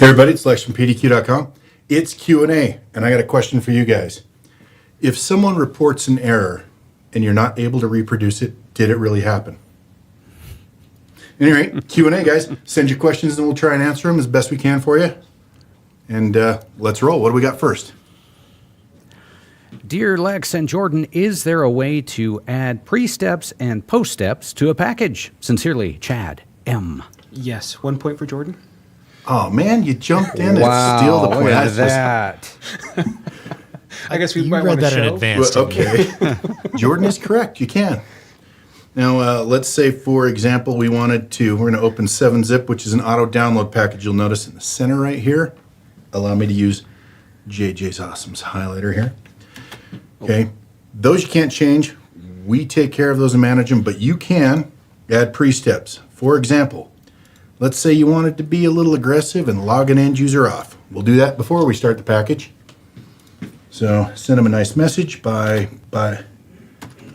Hey everybody, it's Lex from PDQ.com. It's Q&A, and I got a question for you guys. If someone reports an error and you're not able to reproduce it, did it really happen? Anyway, Q&A, guys. Send your questions and we'll try and answer them as best we can for you. And let's roll. What do we got first? Dear Lex and Jordan, is there a way to add pre-steps and post-steps to a package? Sincerely, Chad M. Yes. 1 point for Jordan. Oh, man, you jumped in and steal the point. Look at that. I guess we You might read want to that show. in advance. Well, okay. Jordan is correct. You can. Now, let's say, for example, we're going to open 7-zip, which is an auto-download package. You'll notice in the center right here. Allow me to use JJ's Awesome's highlighter here. Okay. Those you can't change. We take care of those and manage them, but you can add pre-steps. For example, let's say you wanted to be a little aggressive and log an end user off. We'll do that before we start the package. So send them a nice message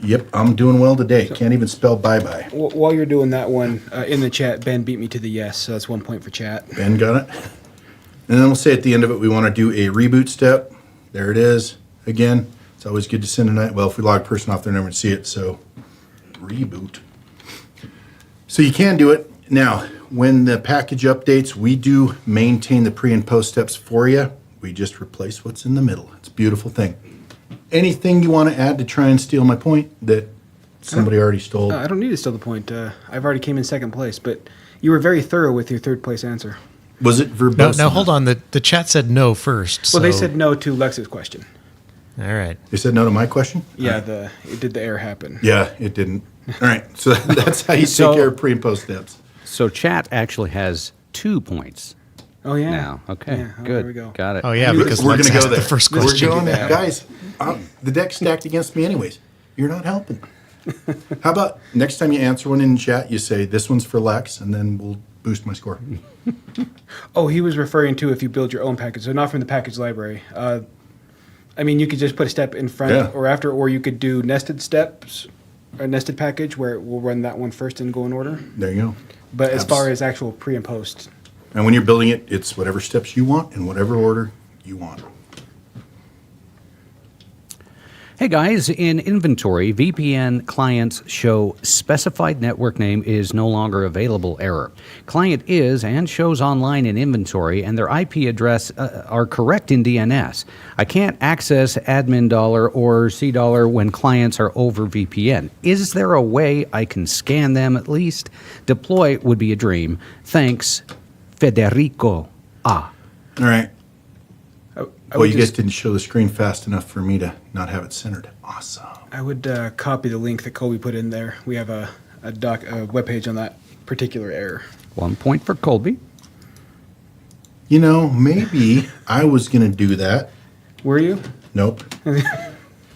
yep, I'm doing well today. Can't even spell bye-bye. While you're doing that one, in the chat, Ben beat me to the yes, so that's 1 point for chat. Ben got it. And then we'll say at the end of it, we want to do a reboot step. There it is. Again, it's always good to send a night. Well, if we log a person off, they're never going to see it. So reboot. So you can do it. Now, when the package updates, we do maintain the pre and post steps for you. We just replace what's in the middle. It's a beautiful thing. Anything you want to add to try and steal my point that somebody already stole? I don't need to steal the point. I've already came in second place, but you were very thorough with your third place answer. Was it verbose? Now hold on. The chat said no first. Well, they so- said no to Lex's question. All right. They said no to my question? Yeah, did the error happen? Yeah, it didn't. All right, so that's how you So- take care of pre and post steps. So chat actually has 2 points Oh, yeah. now. Okay, Yeah, good. there we go. Got it. Oh yeah, We're because We're Lex going to go asked there. the first We're question. going there. Yeah. Guys, the deck's stacked against me anyways. You're not helping. How about next time you answer one in chat, you say, this one's for Lex, and then we'll boost my score. Oh, he was referring to if you build your own package, so not from the package library. I mean, you could just put a step in front Yeah. or after, or you could do nested steps, a nested package where we'll run that one first and go in order. There you go. But as far as actual pre and post, And when you're building it, it's whatever steps you want in whatever order you want. Hey guys, in inventory, VPN clients show specified network name is no longer available error. Client is and shows online in inventory and their IP address are correct in DNS. I can't access admin dollar or C dollar when clients are over VPN. Is there a way I can scan them at least? Deploy would be a dream. Thanks, Federico A. All right. I Well, would you guys just, didn't show the screen fast enough for me to not have it centered. Awesome. I would copy the link that Colby put in there. We have a webpage on that particular error. 1 point for Colby. You know, maybe I was going to do that. Were you? Nope.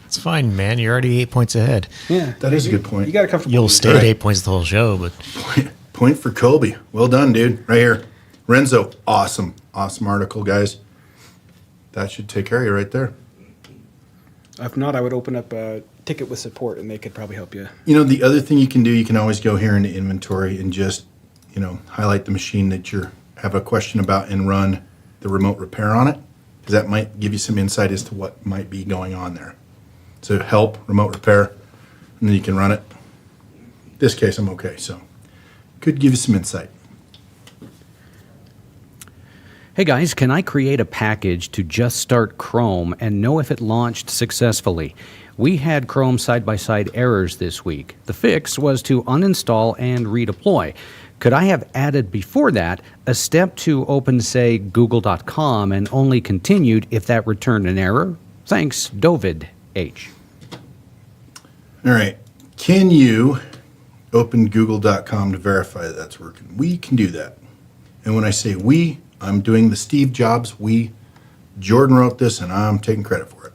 It's fine, man. You're already 8 points ahead. Yeah. That is a good point. You got a comfortable. You'll lead. stay at Right. 8 points the whole show, but Point for Colby. Well done, dude. Right here. Renzo. Awesome. Awesome article, guys. That should take care of you right there. If not, I would open up a ticket with support, and they could probably help you. You know, the other thing you can do, you can always go here into inventory and just, highlight the machine that you have a question about and run the remote repair on it, because that might give you some insight as to what might be going on there. So help, remote repair, and then you can run it. In this case, I'm okay, so could give you some insight. Hey guys, can I create a package to just start Chrome and know if it launched successfully? We had Chrome side-by-side errors this week. The fix was to uninstall and redeploy. Could I have added before that a step to open, say, google.com and only continued if that returned an error? Thanks, David H. All right, can you open google.com to verify that that's working? We can do that. And when I say we, I'm doing the Steve Jobs we. Jordan wrote this, and I'm taking credit for it.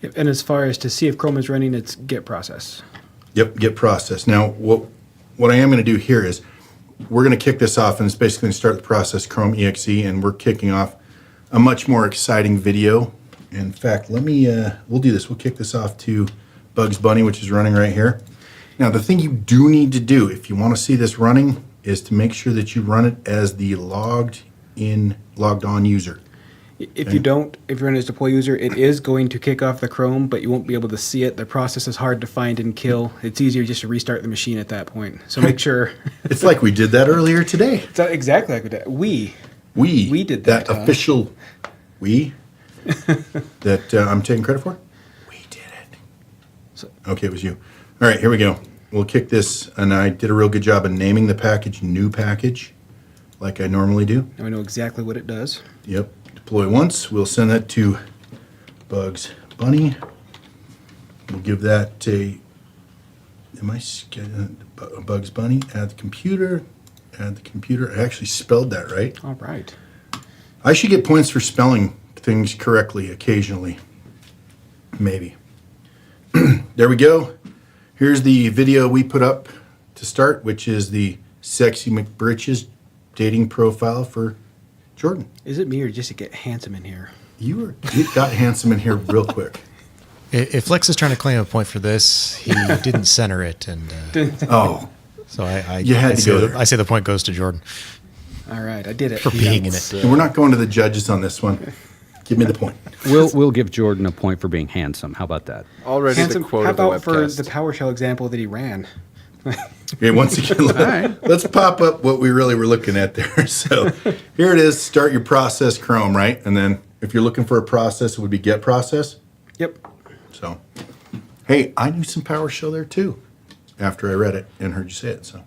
Yep. And as far as to see if Chrome is running, it's get process. Yep, get process. Now, what I am going to do here is we're going to kick this off, and it's basically going to start the process Chrome EXE, and we're kicking off a much more exciting video. In fact, we'll do this. We'll kick this off to Bugs Bunny, which is running right here. Now, the thing you do need to do if you want to see this running is to make sure that you run it as the logged in logged on user. If you don't, if you're in as deploy user, it is going to kick off the Chrome, but you won't be able to see it. The process is hard to find and kill. It's easier just to restart the machine at that point. So make sure. It's like we did that earlier today. It's exactly like we did. We did that. official that I'm taking credit for. We did it. Okay, it was you. All right, here we go. We'll kick this, and I did a real good job of naming the package new package, like I normally do. Now we know exactly what it does. Yep. Deploy once. We'll send that to Bugs Bunny. We'll give that a. Bugs Bunny? Add the computer. Add the computer. I actually spelled that right. All right. I should get points for spelling things correctly occasionally. Maybe. There we go. Here's the video we put up to start, which is the Sexy McBritches dating profile for Jordan. Is it me or just to get handsome in here? You got handsome in here real quick. If Lex is trying to claim a point for this, he didn't center it, and Oh, so You had to say go the- there. I say the point goes to Jordan All right, I did it. for being in it. and we're not going to the judges on this one. Give me the point. We'll give Jordan a point for being handsome. How about that? Already Handsome, the quote how of the about for webcast. the PowerShell example that he ran? Okay, once again, let's pop up what we really were looking at there. So here it is. Start your process Chrome, right? And then if you're looking for a process, it would be get process. Yep. So, hey, I knew some PowerShell there too after I read it and heard you say it. So,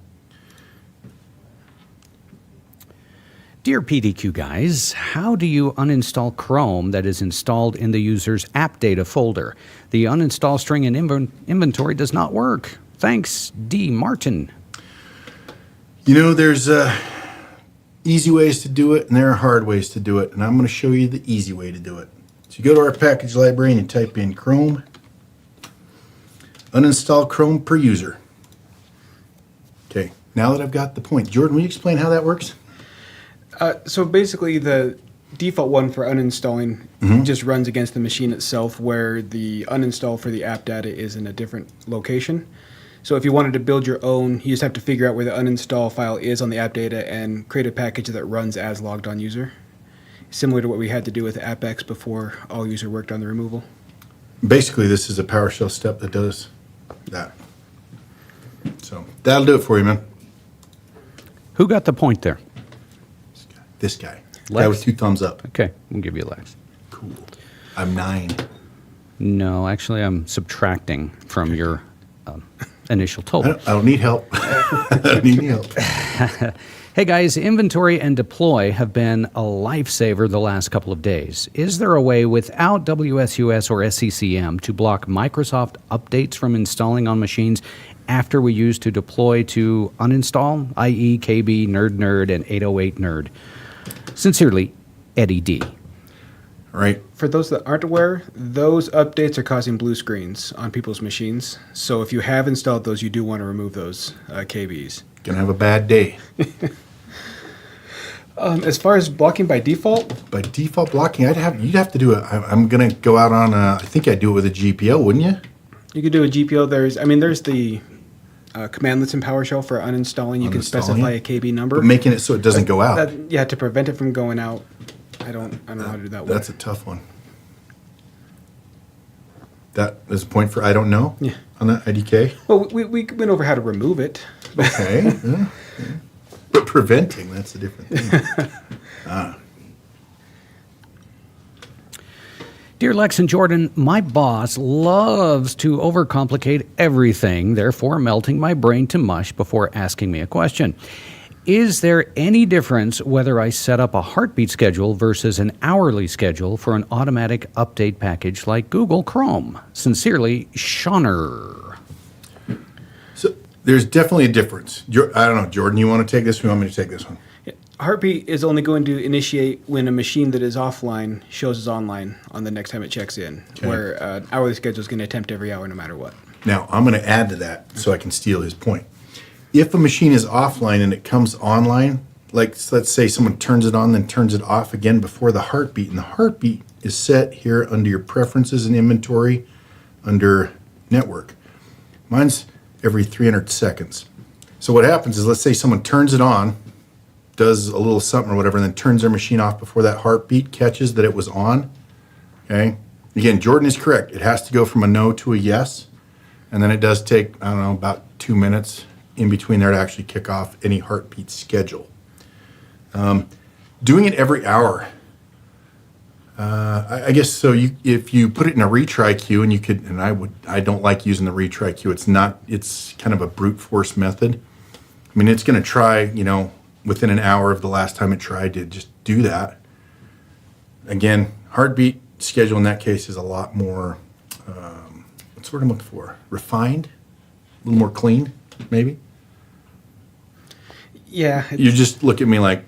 Dear PDQ guys, how do you uninstall Chrome that is installed in the user's appdata folder? The uninstall string in inventory does not work. Thanks, D. Martin. you know, there's easy ways to do it and there are hard ways to do it. And I'm going to show you the easy way to do it. So you go to our package library and you type in Chrome, uninstall Chrome per user. Okay, now that I've got the point, Jordan, will you explain how that works? So basically, the default one for uninstalling just runs against the machine itself, where the uninstall for the app data is in a different location. So if you wanted to build your own, you just have to figure out where the uninstall file is on the app data and create a package that runs as logged on user. Similar to what we had to do with AppX before all user worked on the removal. Basically, this is a PowerShell step that does that. So that'll do it for you, man. Who got the point there? This guy. Lex. Guy with 2 thumbs up. Okay, we'll give you Lex. Cool. I'm 9. No, actually, I'm subtracting from your initial total. I don't need help. I don't need any help. Hey guys, inventory and deploy have been a lifesaver the last couple of days. Is there a way without WSUS or SCCM to block Microsoft updates from installing on machines after we use to deploy to uninstall, i.e. KB, Nerd, and 808 Nerd? Sincerely, Eddie D. All right. For those that aren't aware, those updates are causing blue screens on people's machines. So if you have installed those, you do want to remove those KBs. Gonna have a bad day. As far as blocking by default, By default blocking, you'd have to do it. I'm gonna go out on I think I'd do it with a GPO, wouldn't you? you could do a GPO. There's the commandlets in PowerShell for uninstalling. You can Uninstalling specify a it? KB number. But making it so it doesn't go out. Yeah, to prevent it from going out. I don't know how to do that. That's a tough one. That is a point for I don't know. Yeah. On that IDK. Well, we went over how to remove it. Okay. Yeah. But preventing, that's a different thing. Dear Lex and Jordan, my boss loves to overcomplicate everything, therefore melting my brain to mush before asking me a question. Is there any difference whether I set up a heartbeat schedule versus an hourly schedule for an automatic update package like Google Chrome? Sincerely, Shauner. So there's definitely a difference. I don't know, Jordan, you want to take this? Or you want me to take this one? Heartbeat is only going to initiate when a machine that is offline shows as online on the next time it checks in, where an hourly schedule is going to attempt every hour no matter what. Now, I'm going to add to that so I can steal his point. If a machine is offline and it comes online, like let's say someone turns it on, then turns it off again before the heartbeat, and the heartbeat is set here under your preferences and inventory under network. Mine's every 300 seconds. So what happens is, let's say someone turns it on, does a little something or whatever, and then turns their machine off before that heartbeat catches that it was on. Okay. Again, Jordan is correct. It has to go from a no to a yes, and then it does take, I don't know, about 2 minutes in between there to actually kick off any heartbeat schedule. Doing it every hour. I guess so. If you put it in a retry queue, and you could, and I don't like using the retry queue. It's kind of a brute force method. I mean, it's going to try, within an hour of the last time it tried to just do that. Again, heartbeat schedule in that case is a lot more, what's the word I'm looking for? Refined, a little more clean, maybe. Yeah. You just look at me like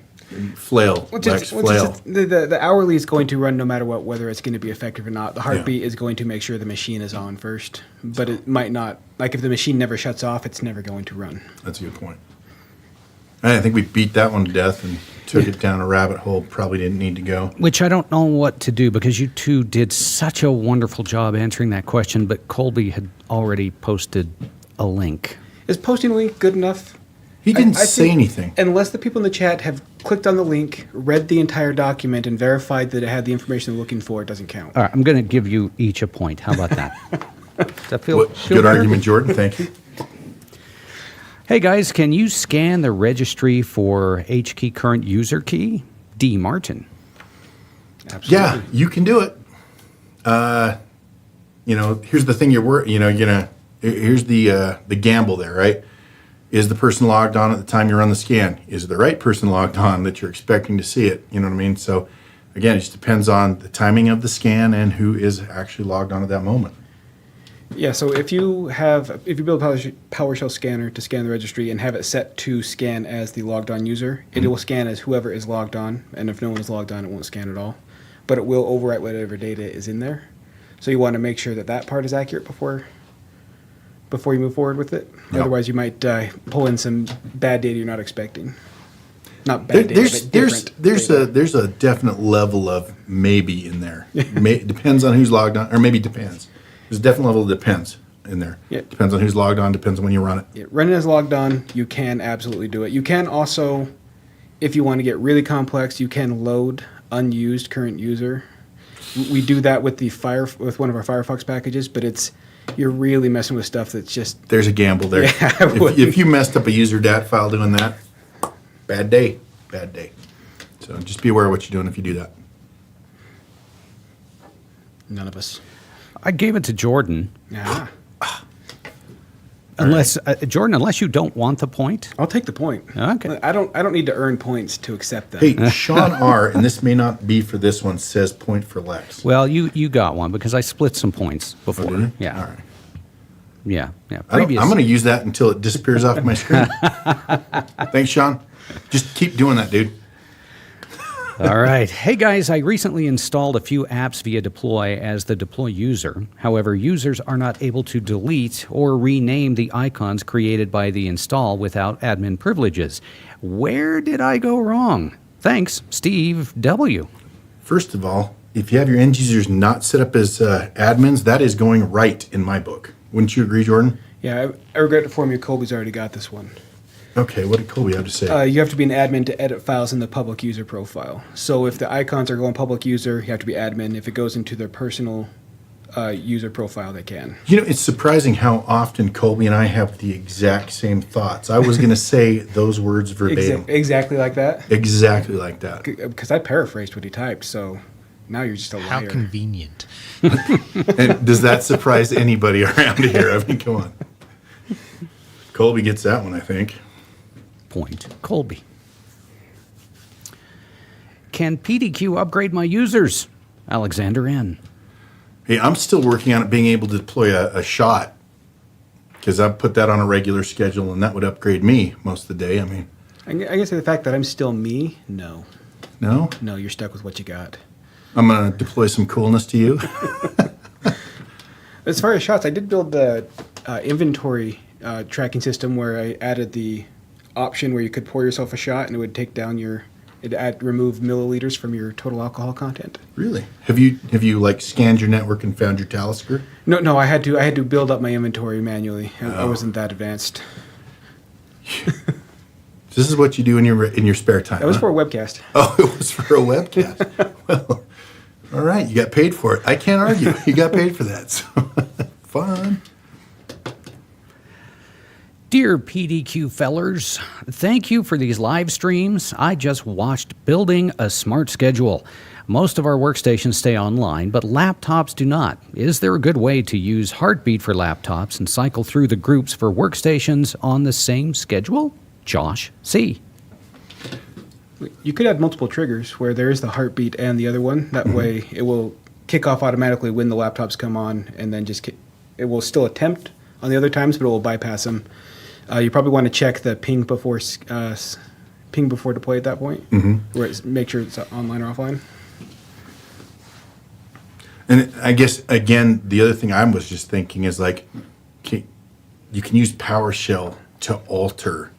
flail, Lex, flail. The hourly is going to run no matter what, whether it's going to be effective or not. The heartbeat is going to make sure the machine is on first, but it might not. Like if the machine never shuts off, it's never going to run. That's a good point. I think we beat that one to death and took it down a rabbit hole. Probably didn't need to go. Which I don't know what to do because you two did such a wonderful job answering that question, but Colby had already posted a link. Is posting a link good enough? He didn't I say think anything. Unless the people in the chat have clicked on the link, read the entire document, and verified that it had the information they're looking for, it doesn't count. All right, I'm going to give you each a point. How about that? Does that feel Good better? argument, Jordan. Thank you. Hey guys, can you scan the registry for HKEY current user key? D. Martin. Absolutely. Yeah, you can do it. Here's the thing here's the gamble there, right? Is the person logged on at the time you run the scan? Is the right person logged on that you're expecting to see it? You know what I mean? So again, it just depends on the timing of the scan and who is actually logged on at that moment. Yeah, so if you build a PowerShell scanner to scan the registry and have it set to scan as the logged on user, it will scan as whoever is logged on, and if no one is logged on, it won't scan at all. But it will overwrite whatever data is in there. So you want to make sure that part is accurate before you move forward with it. Yep. Otherwise, you might pull in some bad data you're not expecting. Not bad data, but different data. There's a definite level of maybe in there. Depends on who's logged on, or maybe depends. There's a definite level of depends in there. Yeah. Depends on who's logged on, depends on when you run it. Yeah, running as logged on, you can absolutely do it. You can also, if you want to get really complex, you can load unused current user. We do that with with one of our Firefox packages, but you're really messing with stuff that's just... There's a gamble there. Yeah, if you messed up a user dat file doing that, bad day. So just be aware of what you're doing if you do that. None of us. I gave it to Jordan. Yeah. Jordan, unless you don't want the point. I'll take the point. Okay. I don't need to earn points to accept them. Hey, Sean R., and this may not be for this one, says point for Lex. Well, you got one because I split some points before. Oh, did you? Yeah. All right. Yeah. I'm going to use that until it disappears off my screen. Thanks, Sean. Just keep doing that, dude. All right. Hey, guys, I recently installed a few apps via Deploy as the Deploy user. However, users are not able to delete or rename the icons created by the install without admin privileges. Where did I go wrong? Thanks, Steve W. First of all, if you have your end users not set up as admins, that is going right in my book. Wouldn't you agree, Jordan? Yeah, I regret to inform you, Colby's already got this one. Okay, what did Colby have to say? You have to be an admin to edit files in the public user profile. So if the icons are going public user, you have to be admin. If it goes into their personal user profile, they can. It's surprising how often Colby and I have the exact same thoughts. I was going to say those words verbatim. Exactly like that? Exactly like that. Because I paraphrased what he typed, so now you're just a liar. How convenient. And does that surprise anybody around here? I mean, come on. Colby gets that one, I think. Point. Colby. Can PDQ upgrade my users? Alexander N. Hey, I'm still working on it being able to deploy a shot because I've put that on a regular schedule and that would upgrade me most of the day. I mean, I guess the fact that I'm still me, no. No? No, you're stuck with what you got. I'm going to deploy some coolness to you. As far as shots, I did build the inventory tracking system where I added the option where you could pour yourself a shot and it would take down remove milliliters from your total alcohol content. Really? Have you like scanned your network and found your Talisker? No, I had to build up my inventory manually. I wasn't that advanced. This is what you do in your spare time. That was huh? for a webcast. Oh, it was for a webcast. Well, all right, you got paid for it. I can't argue. You got paid for that. So fun. Dear PDQ fellers, thank you for these live streams. I just watched Building a Smart Schedule. Most of our workstations stay online, but laptops do not. Is there a good way to use Heartbeat for laptops and cycle through the groups for workstations on the same schedule? Josh C. You could add multiple triggers where there is the heartbeat and the other one. That way it will kick off automatically when the laptops come on, and then it will still attempt on the other times, but it will bypass them. You probably want to check the ping before deploy at that point, where make sure it's online or offline. And I guess, again, the other thing I was just thinking is like, you can use PowerShell to alter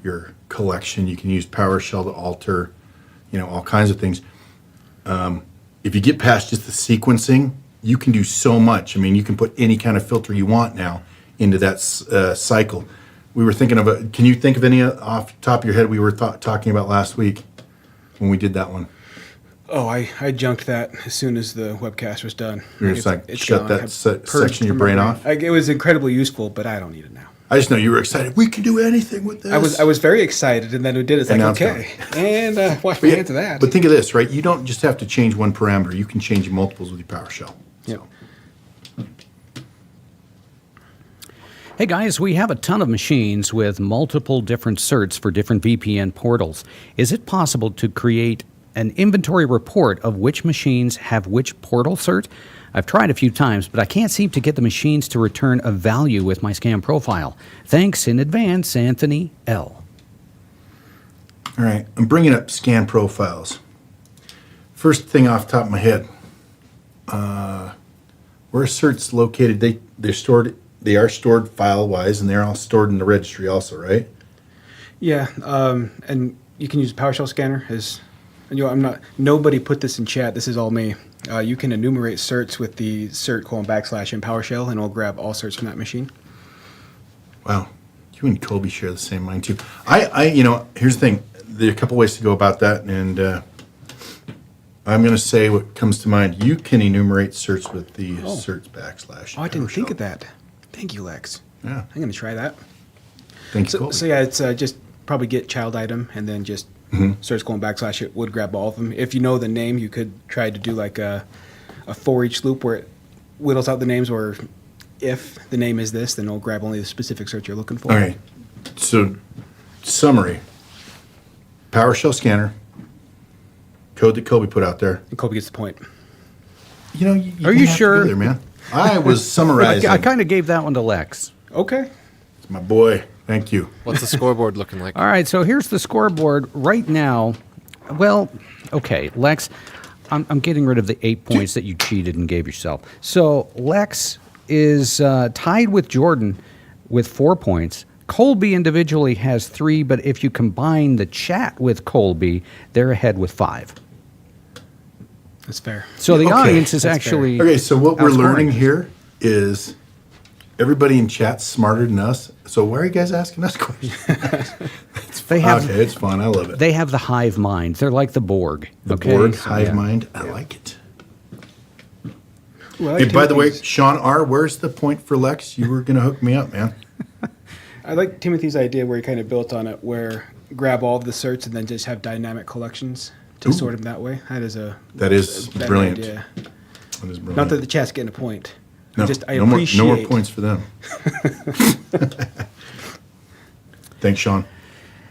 your collection. You can use PowerShell to alter, all kinds of things. If you get past just the sequencing, you can do so much. I mean, you can put any kind of filter you want now into that cycle. We were thinking of can you think of any off the top of your head we were talking about last week when we did that one? Oh, I junked that as soon as the webcast was done. You're just shut gone. that section of your brain off? It was incredibly useful, but I don't need it now. I just know you were excited. We can do anything with this. I was very excited, and then we did it. It's And like, now it's okay. And wash my hands of that. But think of this, right? You don't just have to change one parameter. You can change multiples with your PowerShell. Yep. Hey guys, we have a ton of machines with multiple different certs for different VPN portals. Is it possible to create an inventory report of which machines have which portal cert? I've tried a few times, but I can't seem to get the machines to return a value with my scan profile. Thanks in advance, Anthony L. All right, I'm bringing up scan profiles. First thing off the top of my head, where are certs located? They are stored file-wise, and they're all stored in the registry also, right? Yeah, and you can use PowerShell scanner as. Nobody put this in chat. This is all me. You can enumerate certs with the cert : / in PowerShell, and it'll grab all certs from that machine. Wow, you and Colby share the same mind too. Here's the thing. There are a couple ways to go about that, and I'm going to say what comes to mind. You can enumerate certs with the certs / Oh, I didn't think PowerShell. of that. Thank you, Lex. Yeah, I'm going to try that. thanks, So Colby. yeah, it's just probably get child item and then just certs : / it would grab all of them. If you know the name, you could try to do like a for each loop where it whittles out the names, or if the name is this, then it'll grab only the specific search you're looking for. All right. So, summary: PowerShell code that Colby put out there. And Kobe gets the point. You Are don't you have to go sure? there, man? I was summarizing. I kind of gave that one to Lex. Okay. It's my boy. Thank you. What's the scoreboard looking like? All right, so here's the scoreboard right now. Well, okay, Lex, I'm getting rid of the 8 points that you cheated and gave yourself. So Lex is tied with Jordan with 4 points. Colby individually has 3, but if you combine the chat with Colby, they're ahead with 5. That's fair. So the Okay, audience is that's actually Okay, so what we're outscoring learning us. here is everybody in chat's smarter than us. So why are you guys asking us questions? They have Okay, it's fun. I love it. they have the hive mind. They're like the Borg. The okay? Borg, So, hive yeah. mind. I like it. Ooh, I like Hey, by the way, Timothy's- Sean R., where's the point for Lex? You were going to hook me up, man. I like Timothy's idea where he kind of built on it, where grab all of the certs and then just have dynamic collections to Ooh. sort them that way. That is That is better brilliant. idea. That is brilliant. Not that the chat's getting a point. no, I no more appreciate points for them. Thanks, Sean.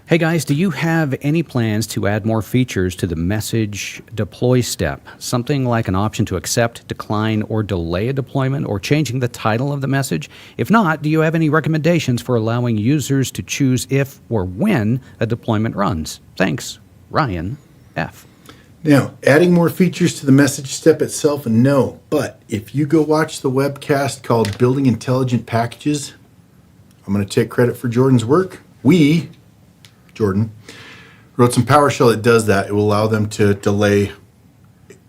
Hey guys, do you have any plans to add more features to the message deploy step? Something like an option to accept, decline, or delay a deployment, or changing the title of the message? If not, do you have any recommendations for allowing users to choose if or when a deployment runs? Thanks, Ryan F. Now, adding more features to the message step itself, no. But if you go watch the webcast called Building Intelligent Packages, I'm going to take credit for Jordan's work. Jordan, wrote some PowerShell that does that. It will allow them to delay.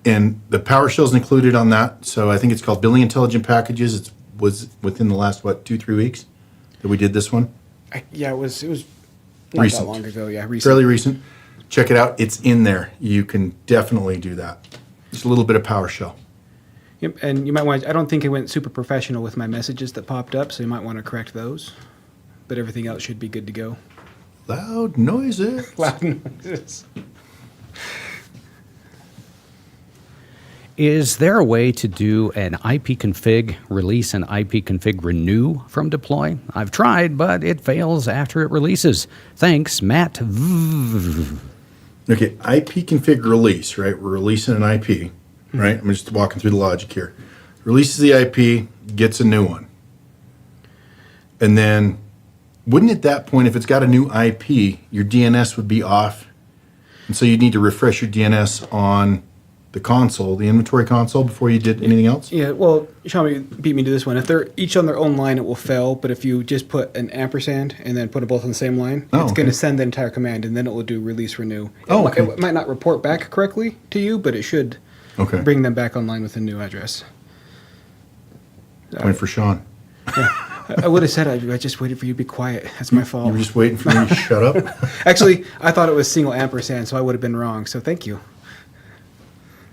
And the PowerShell is included on that. So I think it's called Building Intelligent Packages. It was within the last, 2-3 weeks that we did this one? Yeah, it was Not recent. that long ago, yeah. Fairly recent. Check it out. It's in there. You can definitely do that. Just a little bit of PowerShell. Yep, and you might want. I don't think it went super professional with my messages that popped up, so you might want to correct those. But everything else should be good to go. Loud noises. Loud noises. Is there a way to do an IPconfig release and IPconfig renew from deploy? I've tried, but it fails after it releases. Thanks, Matt. Okay, IPconfig release, right? We're releasing an IP, right? I'm just walking through the logic here. Releases the IP, gets a new one. And then, wouldn't at that point, if it's got a new IP, your DNS would be off? And so you'd need to refresh your DNS on the console, the inventory console, before you did anything else? Yeah, well, Sean beat me to this one. If they're each on their own line, it will fail. But if you just put an ampersand and then put them both on the same line, it's going to send the entire command, and then it will do release renew. It might not report back correctly to you, but it should bring them back online with a new address. Point for Sean. I would have said I just waited for you to be quiet. That's my fault. You were just waiting for me to shut up? Actually, I thought it was single ampersand, so I would have been wrong. So thank you.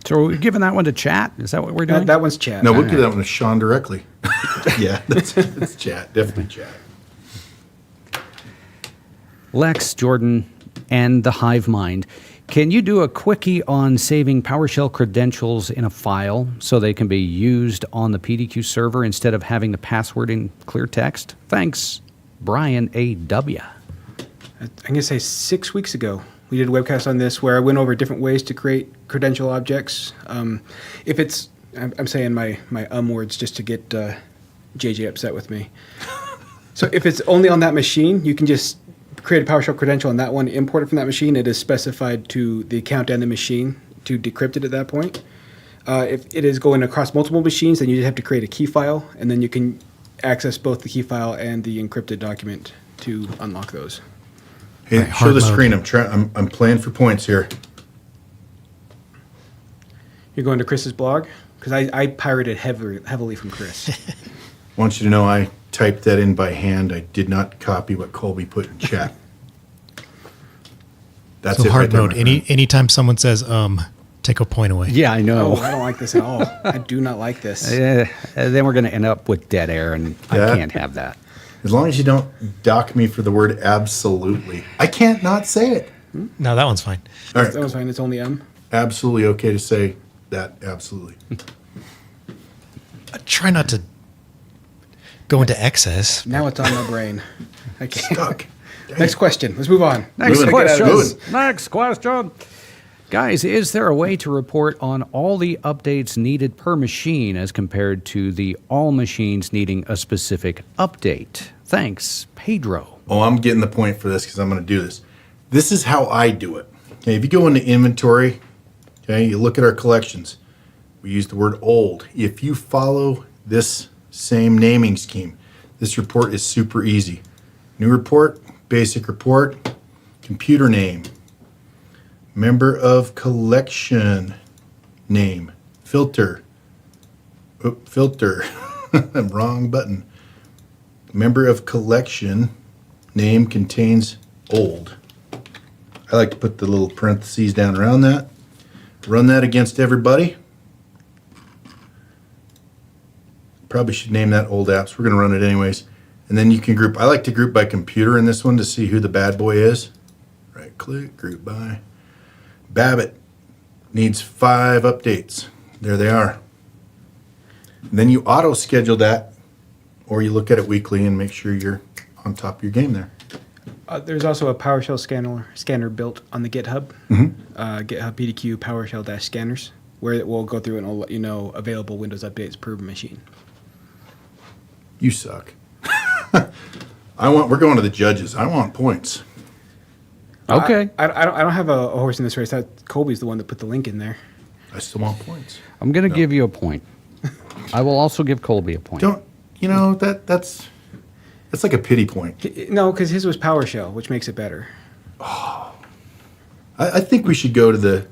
So are we giving that one to chat? Is that what we're doing? That one's chat. No, we'll give that one to Sean directly. Yeah, that's chat. Definitely chat. Lex, Jordan, and the Hive Mind. Can you do a quickie on saving PowerShell credentials in a file so they can be used on the PDQ server instead of having the password in clear text? Thanks, Brian A.W. I'm going to say 6 weeks ago, we did a webcast on this where I went over different ways to create credential objects. If it's, I'm saying my words just to get JJ upset with me. So if it's only on that machine, you can just create a PowerShell credential on that one, import it from that machine. It is specified to the account and the machine to decrypt it at that point. If it is going across multiple machines, then you just have to create a key file, and then you can access both the key file and the encrypted document to unlock those. Hey, Right, show hard the mode. screen. I'm playing for points here. You're going to Chris's blog? Because I pirated heavily from Chris. I want you to know I typed that in by hand. I did not copy what Colby put in chat. That's So it hard right there, mode. my friend. Anytime someone says take a point away. Yeah, I know. Oh, I don't like this at all. I do not like this. Then we're going to end up with dead air, and Yeah. I can't have that. As long as you don't dock me for the word absolutely. I can't not say it. No, that one's fine. All right, That was fine. It's only M. absolutely okay to say that, absolutely. I try not to go into excess. Now it's on my brain. I can't. Stuck. Next question. Let's move on. Next Moving. question. Moving. Next question. Guys, is there a way to report on all the updates needed per machine as compared to the all machines needing a specific update? Thanks, Pedro. Oh, I'm getting the point for this because I'm going to do this. This is how I do it. Okay, if you go into inventory, okay, you look at our collections. We use the word old. If you follow this same naming scheme, this report is super easy. New report, basic report, computer name, member of collection name, filter, wrong button. Member of collection name contains old. I like to put the little parentheses down around that. Run that against everybody. Probably should name that old apps. We're going to run it anyways. And then you can group. I like to group by computer in this one to see who the bad boy is. Right click, group by. Babbitt needs 5 updates. There they are. And then you auto schedule that, or you look at it weekly and make sure you're on top of your game there. There's also a PowerShell scanner built on the GitHub. GitHub PDQ PowerShell-scanners, where it will go through and it'll let you know available Windows updates per machine. You suck. We're going to the judges. I want points. Okay. I don't have a horse in this race. Colby's the one that put the link in there. I still want points. I'm going to give you a point. I will also give Colby a point. Don't you know that's like a pity point. No, because his was PowerShell, which makes it better. I think we should go to the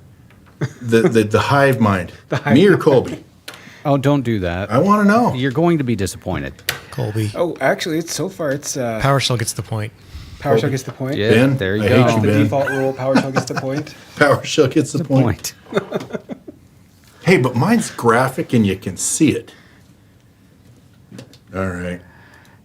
hive mind. hive Me or Colby? Oh, don't do that. I want to know. You're going to be disappointed. Colby. Oh, actually, it's so far it's PowerShell gets the point. PowerShell gets the point. Yeah, Ben, there you I go. hate you, The Ben. default rule, PowerShell gets the point. PowerShell gets the point. Hey, but mine's graphic and you can see it. All right.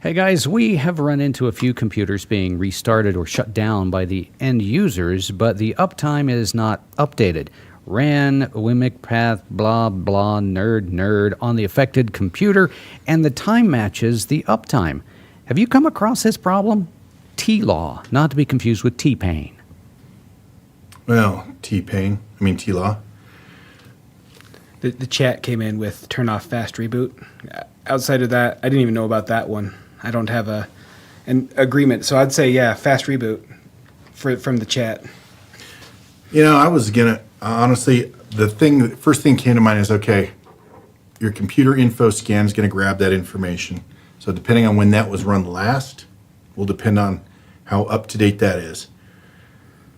Hey guys, we have run into a few computers being restarted or shut down by the end users, but the uptime is not updated. Ran, wmic path, blah, blah, nerd on the affected computer, and the time matches the uptime. Have you come across this problem? T-Law, not to be confused with T-Pain. Well, T-Law. The chat came in with turn off fast reboot. Outside of that, I didn't even know about that one. I don't have an agreement, so I'd say fast reboot from the chat. You know, I was gonna honestly. The first thing came to mind is okay. Your computer info scan is gonna grab that information. So depending on when that was run last, will depend on how up to date that is.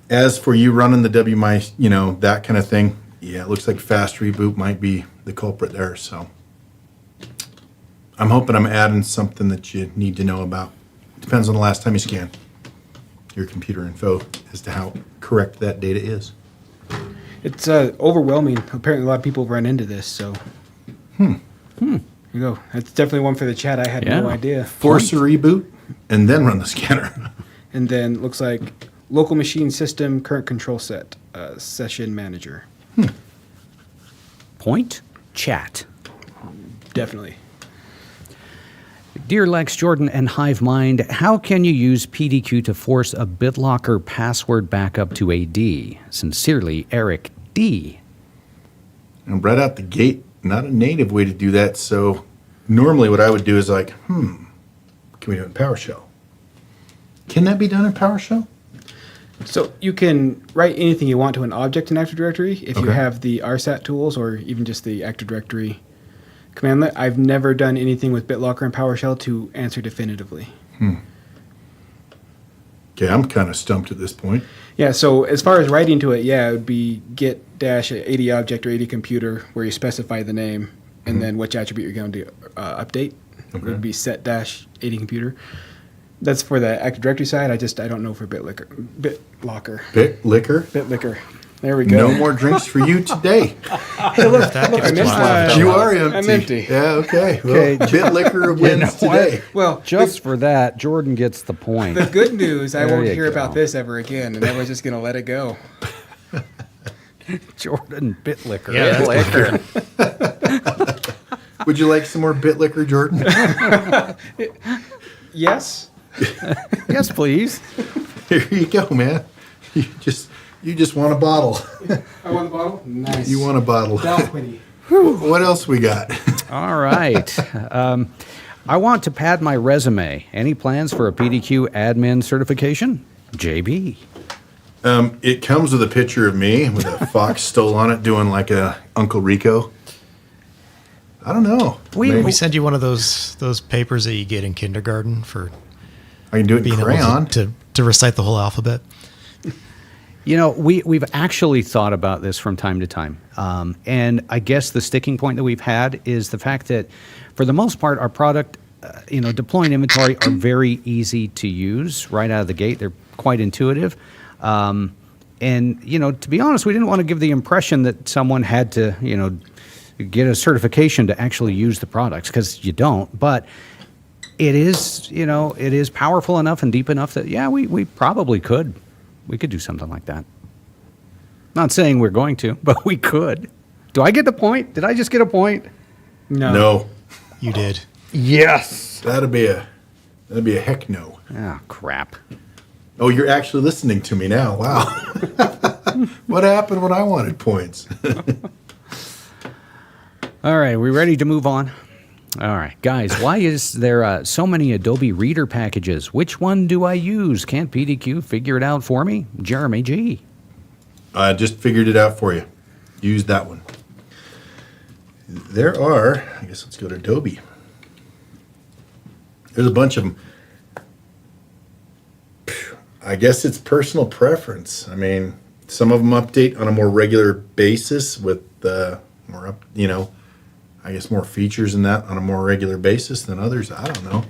As for you running the wmic, that kind of thing. Yeah, it looks like fast reboot might be the culprit there. So I'm hoping I'm adding something that you need to know about. Depends on the last time you scanned your computer info as to how correct that data is. It's overwhelming. Apparently, a lot of people run into this. So, Here you go. That's definitely one for the chat. I had no idea. Force a reboot and then run the scanner. And then looks like local machine system current control set session manager. Point? Chat. Definitely. Dear Lex, Jordan, and HiveMind, how can you use PDQ to force a BitLocker password backup to AD? Sincerely, Eric D. And right out the gate, not a native way to do that. So normally what I would do is like, can we do it in PowerShell? Can that be done in PowerShell? So you can write anything you want to an object in Active Directory if you Okay. have the RSAT tools or even just the Active Directory commandlet. I've never done anything with BitLocker and PowerShell to answer definitively. Okay, I'm kind of stumped at this point. Yeah, so as far as writing to it, it would be get-AD object or AD computer where you specify the name and then which attribute you're going to update. It would be set-AD computer. That's for the Active Directory side. I don't know for BitLocker. BitLicker. There we go. No more drinks for you today. I'm You are empty. I'm empty. Yeah, okay. Well, Okay. BitLicker wins today. Well, Just for that, Jordan gets the point. the good news, I There won't you hear go. about this ever again, and everyone's just going to let it go. Jordan BitLicker. Yeah, that's Would you like some more BitLicker, Jordan? Yes? Yes, please. Here you go, man. You just want a bottle. I want the bottle? Nice. You want a bottle. Dalquity. What else we got? All right. I want to pad my resume. Any plans for a PDQ admin certification? JB. It comes with a picture of me with a fox stole on it doing like a Uncle Rico. I don't know. We- We send you one of those papers that you get in kindergarten for I can do it in being crayon. able to recite the whole alphabet. You know, we've actually thought about this from time to time. And I guess the sticking point that we've had is the fact that, for the most part, our product, deploy and inventory are very easy to use right out of the gate. They're quite intuitive. And, to be honest, we didn't want to give the impression that someone had to, get a certification to actually use the products, because you don't. But it is, it is powerful enough and deep enough that, we probably could. We could do something like that. Not saying we're going to, but we could. Do I get the point? Did I just get a point? No. You did. Yes. That'd be a heck no. Oh, crap. Oh, you're actually listening to me now. Wow. What happened when I wanted points? All right, we ready to move on? All right, guys, why is there so many Adobe Reader packages? Which one do I use? Can't PDQ figure it out for me? Jeremy G. I just figured it out for you. Use that one. There are, I guess let's go to Adobe. There's a bunch of them. I guess it's personal preference. I mean, some of them update on a more regular basis with more features in that on a more regular basis than others. I don't know.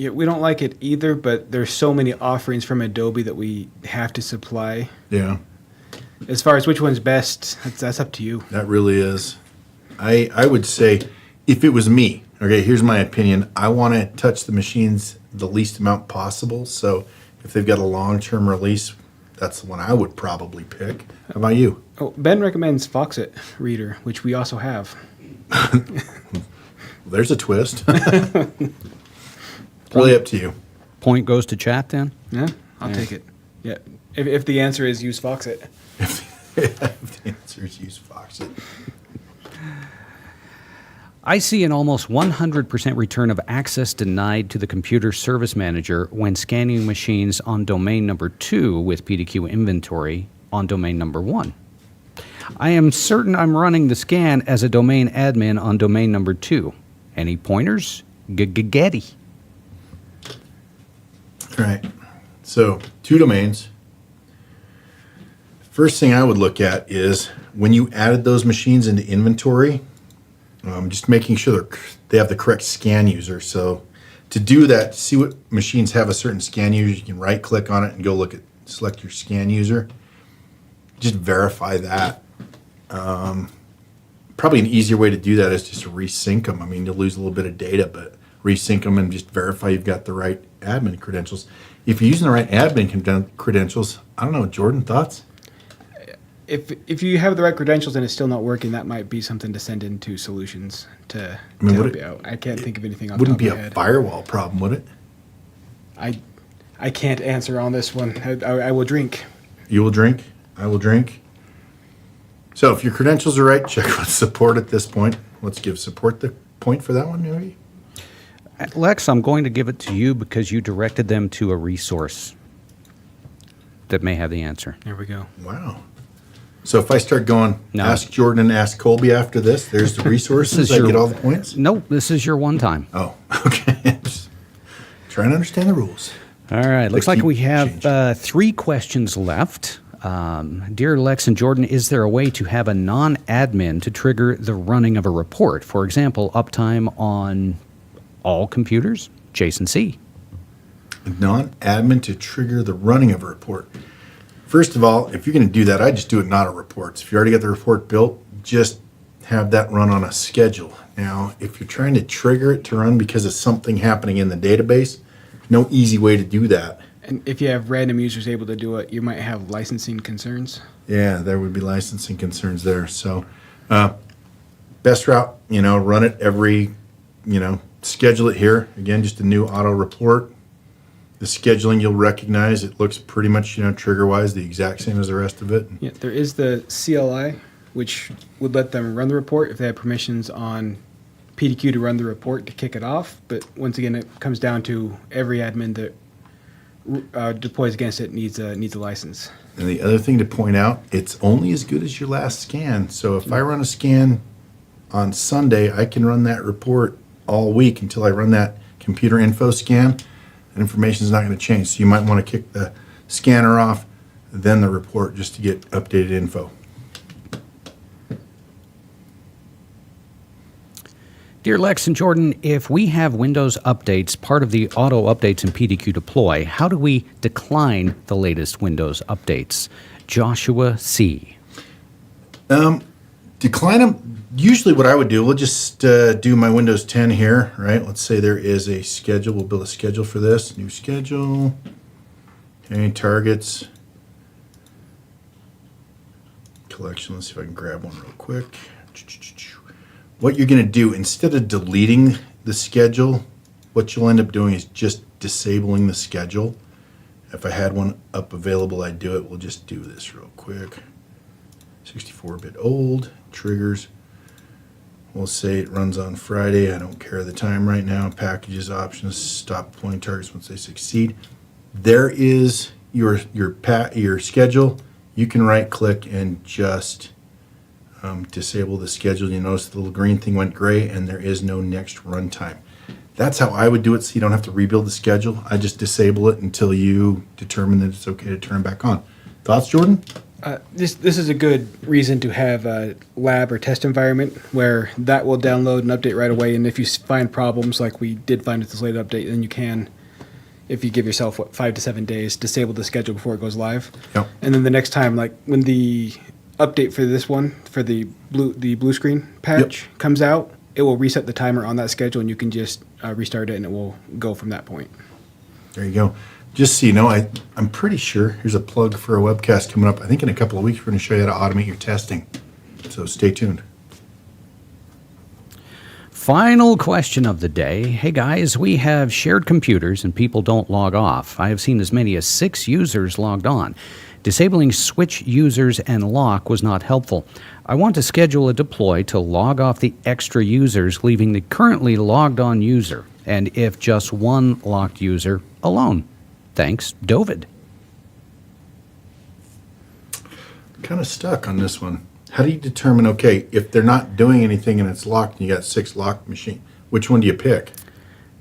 Yeah, we don't like it either, but there's so many offerings from Adobe that we have to supply. Yeah, As far as which one's best, that's up to you. that really is. I would say if it was me, okay, here's my opinion. I want to touch the machines the least amount possible. So if they've got a long-term release, that's the one I would probably pick. How about you? Oh, Ben recommends Foxit Reader, which we also have. There's a twist. Really up to you. Point goes to chat then? Yeah, I'll take it. Yeah, if the answer is use Foxit. If the answer is use Foxit. I see an almost 100% return of access denied to the computer service manager when scanning machines on domain number 2 with PDQ inventory on domain number 1. I am certain I'm running the scan as a domain admin on domain number 2. Any pointers? Getty. All right. So 2 domains. First thing I would look at is when you added those machines into inventory, just making sure they have the correct scan user. So to do that, see what machines have a certain scan user, you can right click on it and go select your scan user. Just verify that. Probably an easier way to do that is just to resync them. I mean, you'll lose a little bit of data, but resync them and just verify you've got the right admin credentials. If you're using the right admin credentials, I don't know, Jordan, thoughts? If you have the right credentials and it's still not working, that might be something to send into solutions to mean, help you out. I can't think of anything off the Wouldn't top be of my a head. firewall problem, would it? I can't answer on this one. I will drink. You will drink. I will drink. So if your credentials are right, check with support at this point. Let's give support the point for that one, maybe. Lex, I'm going to give it to you because you directed them to a resource that may have the answer. There we go. Wow. So if I start going, No. ask Jordan and ask Colby after this, there's the resources. I get all the points? Nope, this is your one time. Oh, okay. Just trying to understand the rules. All right, looks They like keep we have changing. 3 questions left. Dear Lex and Jordan, is there a way to have a non-admin to trigger the running of a report? For example, uptime on all computers? Jason C. Non-admin to trigger the running of a report. First of all, if you're going to do that, I just do it not a reports. If you already got the report built, just have that run on a schedule. Now, if you're trying to trigger it to run because of something happening in the database, no easy way to do that. And if you have random users able to do it, you might have licensing concerns. Yeah, there would be licensing concerns there. So, best route, run it every, schedule it here. Again, just a new auto report. The scheduling you'll recognize, it looks pretty much, trigger-wise, the exact same as the rest of it. Yeah, there is the CLI, which would let them run the report if they have permissions on PDQ to run the report to kick it off. But once again, it comes down to every admin that deploys against it needs a license. And the other thing to point out, it's only as good as your last scan. So if I run a scan on Sunday, I can run that report all week until I run that computer info scan. And information is not going to change. So you might want to kick the scanner off, then the report, just to get updated info. Dear Lex and Jordan, if we have Windows updates, part of the auto updates in PDQ Deploy, how do we decline the latest Windows updates? Joshua C. Decline them. Usually what I would do, we'll just do my Windows 10 here, right? Let's say there is a schedule. We'll build a schedule for this. New schedule. Okay, targets. Collection. Let's see if I can grab one real quick. What you're going to do, instead of deleting the schedule, what you'll end up doing is just disabling the schedule. If I had one up available, I'd do it. We'll just do this real quick. 64-bit old, triggers. We'll say it runs on Friday. I don't care the time right now. Packages, options, stop deploying targets once they succeed. There is your schedule. You can right click and just disable the schedule. You notice the little green thing went gray and there is no next runtime. That's how I would do it, so you don't have to rebuild the schedule. I just disable it until you determine that it's okay to turn it back on. Thoughts, Jordan? This is a good reason to have a lab or test environment where that will download and update right away. And if you find problems like we did find with this latest update, then you can, if you give yourself 5 to 7 days, disable the schedule before it goes live. Yep. And then the next time, like when the update for this one, for the blue screen patch comes out, it will reset the timer on that schedule, and you can just restart it, and it will go from that point. There you go. Just so you know, I'm pretty sure, here's a plug for a webcast coming up. I think in a couple of weeks we're going to show you how to automate your testing. So stay tuned. Final question of the day. Hey guys, we have shared computers and people don't log off. I have seen as many as 6 users logged on. Disabling switch users and lock was not helpful. I want to schedule a deploy to log off the extra users, leaving the currently logged on user, and if just one locked user, alone. Thanks, David. Kind of stuck on this one. How do you determine, okay, if they're not doing anything and it's locked and you got 6 locked machines, which one do you pick?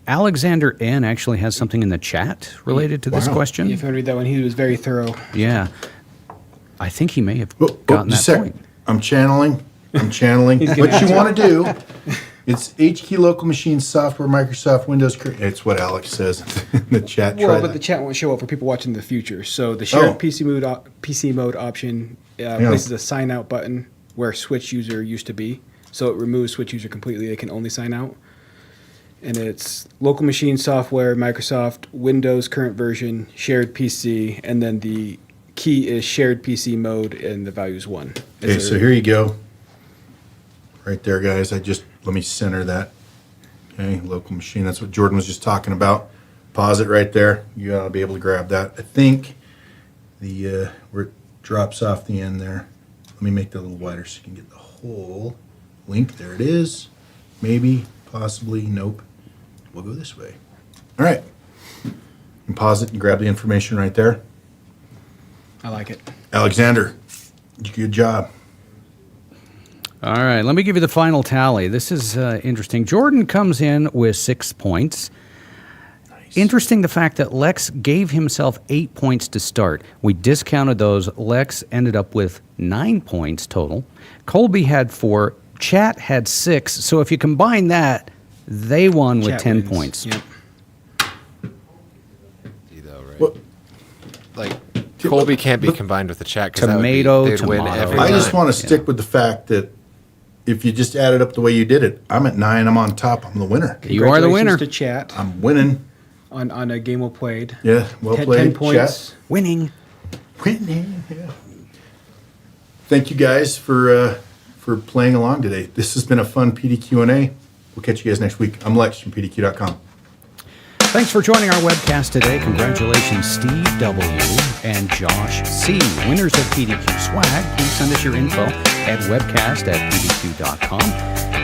Alexander N. actually has something in the chat related to this Wow. question. If you want to read that one, he was very thorough. Yeah. I think he may have Oh, gotten just that a sec. point. I'm channeling. What you want to do, it's HKEY local machine software, Microsoft, Windows. It's what Alex says in the chat. Try Well, but that. the chat won't show up for people watching in the future. So the shared Oh. PC mode option places a sign out button where switch user used to be. So it removes switch user completely. They can only sign out. And it's local machine software, Microsoft, Windows current version, shared PC, and then the key is shared PC mode, and the value is 1. Okay, so here you go. Right there, guys. Let me center that. Okay, local machine. That's what Jordan was just talking about. Pause it right there. You ought to be able to grab that. I think where it drops off the end there. Let me make that a little wider so you can get the whole link. There it is. Maybe, possibly, nope. We'll go this way. All right. And pause it and grab the information right there. I like it. Alexander, good job. All right, let me give you the final tally. This is interesting. Jordan comes in with 6 points. Nice. Interesting the fact that Lex gave himself 8 points to start. We discounted those. Lex ended up with 9 points total. Colby had 4. Chat had 6. So if you combine that, they won with Chat 10 wins. points. Yep. Though, right? What? Like Colby can't be combined with the chat because Tomato, they'd win tomato. every I time. just want to stick with the fact that if you just add it up the way you did it, I'm at 9. I'm on top. I'm the winner. You are the Congratulations winner. to chat I'm winning. on a game well played. Yeah, well 10 played. points. Winning. Chat. Winning. Yeah. Thank you guys for playing along today. This has been a fun PDQ&A. We'll catch you guys next week. I'm Lex from PDQ.com. Thanks for joining our webcast today. Congratulations, Steve W. and Josh C. Winners of PDQ swag. Please send us your info at webcast@pdq.com.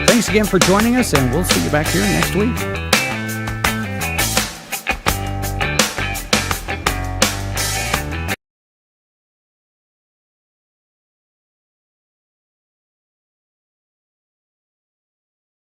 Thanks again for joining us, and we'll see you back here next week.